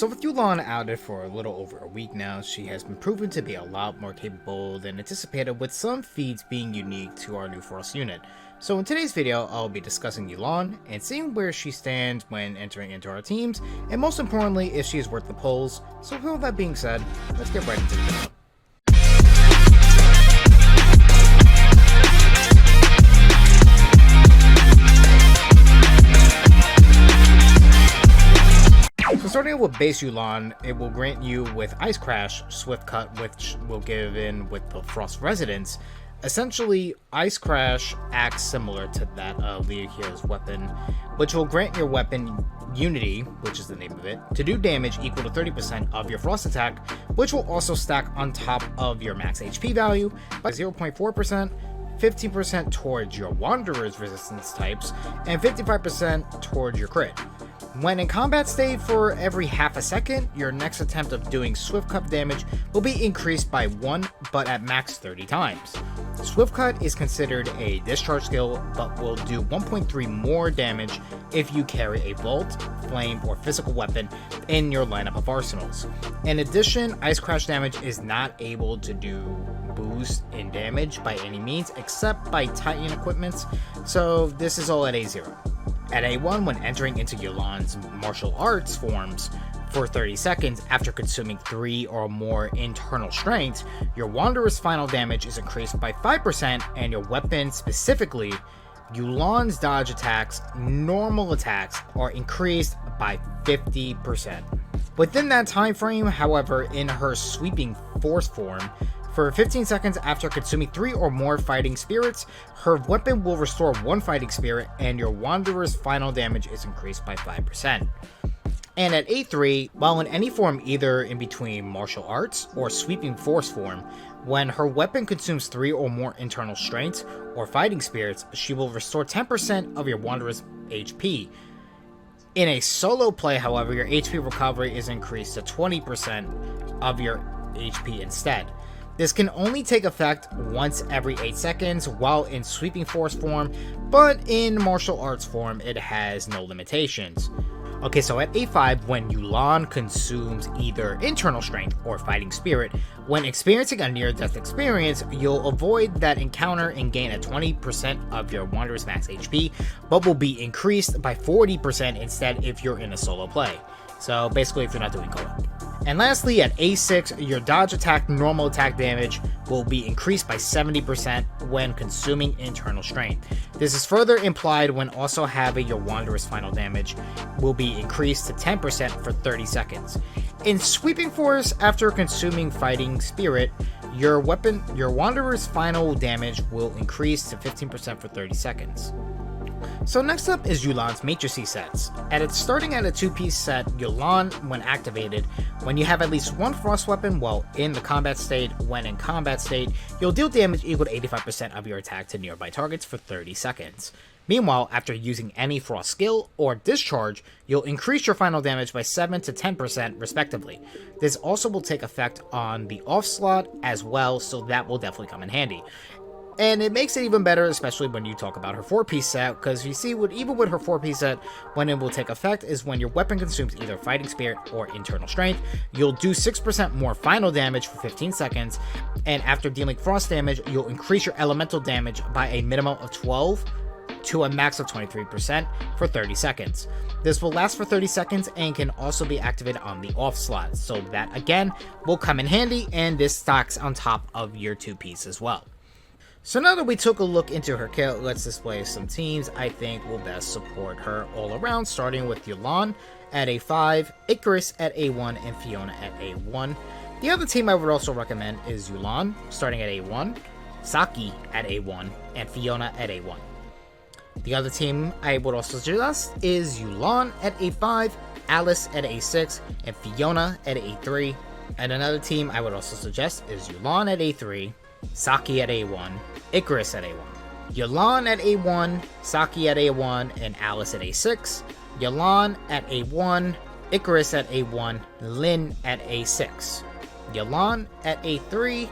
So with Yulan outed for a little over a week now, she has been proven to be a lot more capable than anticipated, with some feats being unique to our new Frost unit. So in today's video, I'll be discussing Yulan and seeing where she stands when entering into our teams, and most importantly, if she is worth the polls. So with all that being said, let's get right into the video. So starting with base Yulan, it will grant you with Ice Crash, Swift Cut, which will give in with the Frost Resonance. Essentially, Ice Crash acts similar to that of Leohira's weapon, which will grant your weapon Unity, which is the name of it, to do damage equal to 30% of your Frost attack, which will also stack on top of your max HP value by 0.4%, 15% towards your Wanderer's resistance types, and 55% towards your crit. When in combat state, for every half a second, your next attempt of doing Swift Cut damage will be increased by 1, but at max 30 times. Swift Cut is considered a discharge skill, but will do 1.3 more damage if you carry a Bolt, Flame, or physical weapon in your lineup of arsenals. In addition, Ice Crash damage is not able to do boost in damage by any means except by Titan equipments, so this is all at A0. At A1, when entering into Yulan's martial arts forms for 30 seconds after consuming 3 or more internal strength, your Wanderer's final damage is increased by 5%, and your weapon, specifically Yulan's dodge attacks, normal attacks, are increased by 50%. Within that time frame, however, in her sweeping force form, for 15 seconds after consuming 3 or more fighting spirits, her weapon will restore 1 fighting spirit, and your Wanderer's final damage is increased by 5%. And at A3, while in any form either in between martial arts or sweeping force form, when her weapon consumes 3 or more internal strengths or fighting spirits, she will restore 10% of your Wanderer's HP. In a solo play, however, your HP recovery is increased to 20% of your HP instead. This can only take effect once every 8 seconds while in sweeping force form, but in martial arts form it has no limitations. Okay, so at A5, when Yulan consumes either internal strength or fighting spirit, when experiencing a near-death experience, you'll avoid that encounter and gain a 20% of your Wanderer's max HP, but will be increased by 40% instead if you're in a solo play. So basically if you're not doing co-op. And lastly, at A6, your dodge attack normal attack damage will be increased by 70% when consuming internal strength. This is further implied when also having your Wanderer's final damage will be increased to 10% for 30 seconds. In sweeping force, after consuming fighting spirit, your Wanderer's final damage will increase to 15% for 30 seconds. So next up is Yulan's Matrices sets. Starting at a 2-piece set, Yulan, when activated, when you have at least 1 frost weapon while in the combat state, when in combat state, you'll deal damage equal to 85% of your attack to nearby targets for 30 seconds. Meanwhile, after using any frost skill or discharge, you'll increase your final damage by 7 to 10% respectively. This also will take effect on the off slot as well, so that will definitely come in handy. And it makes it even better, especially when you talk about her 4-piece set, because you see, even with her 4-piece set, when it will take effect is when your weapon consumes either fighting spirit or internal strength. You'll do 6% more final damage for 15 seconds, and after dealing frost damage, you'll increase your elemental damage by a minimum of 12 to a max of 23% for 30 seconds. This will last for 30 seconds and can also be activated on the off slot, so that again will come in handy, and this stacks on top of your 2-piece as well. So now that we took a look into her kit, let's display some teams I think will best support her all around, starting with Yulan at A5, Icarus at A1, and Fiona at A1. The other team I would also recommend is Yulan, starting at A1, Saki at A1, and Fiona at A1. The other team I would also suggest is Yulan at A5, Alice at A6, and Fiona at A3. And another team I would also suggest is Yulan at A3, Saki at A1, Icarus at A1. Yulan at A1, Saki at A1, and Alice at A6. Yulan at A1, Icarus at A1, Lin at A6. Yulan at A3,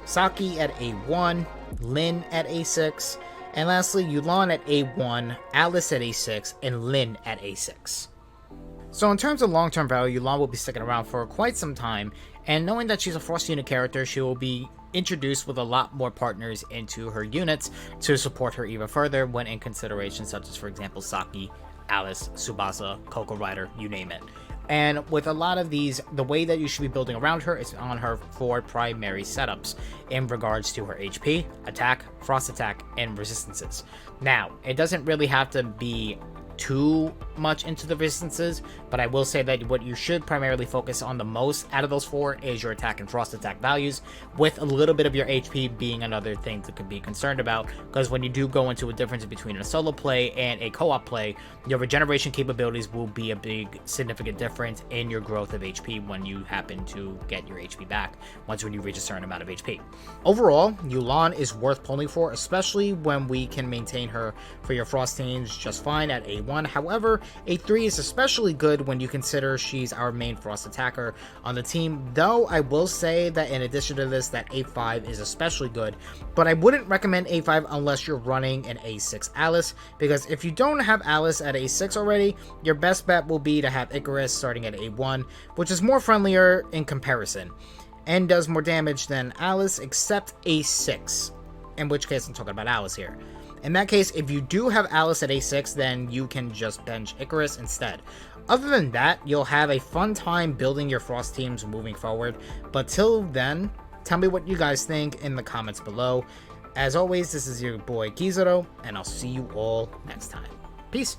Saki at A1, Lin at A6. And lastly, Yulan at A1, Alice at A6, and Lin at A6. So in terms of long-term value, Yulan will be sticking around for quite some time, and knowing that she's a Frost unit character, she will be introduced with a lot more partners into her units to support her even further when in consideration, such as, for example, Saki, Alice, Tsubasa, Coco Rider, you name it. And with a lot of these, the way that you should be building around her is on her 4 primary setups in regards to her HP, attack, frost attack, and resistances. Now, it doesn't really have to be too much into the resistances, but I will say that what you should primarily focus on the most out of those 4 is your attack and frost attack values, with a little bit of your HP being another thing to be concerned about, because when you do go into a difference between a solo play and a co-op play, your regeneration capabilities will be a big significant difference in your growth of HP when you happen to get your HP back once when you reach a certain amount of HP. Overall, Yulan is worth pulling for, especially when we can maintain her for your frost teams just fine at A1. However, A3 is especially good when you consider she's our main frost attacker on the team, though I will say that in addition to this, that A5 is especially good, but I wouldn't recommend A5 unless you're running an A6 Alice, because if you don't have Alice at A6 already, your best bet will be to have Icarus starting at A1, which is more friendlier in comparison, and does more damage than Alice, except A6, in which case I'm talking about Alice here. In that case, if you do have Alice at A6, then you can just bench Icarus instead. Other than that, you'll have a fun time building your Frost teams moving forward. But till then, tell me what you guys think in the comments below. As always, this is your boy KeiZaro, and I'll see you all next time. Peace!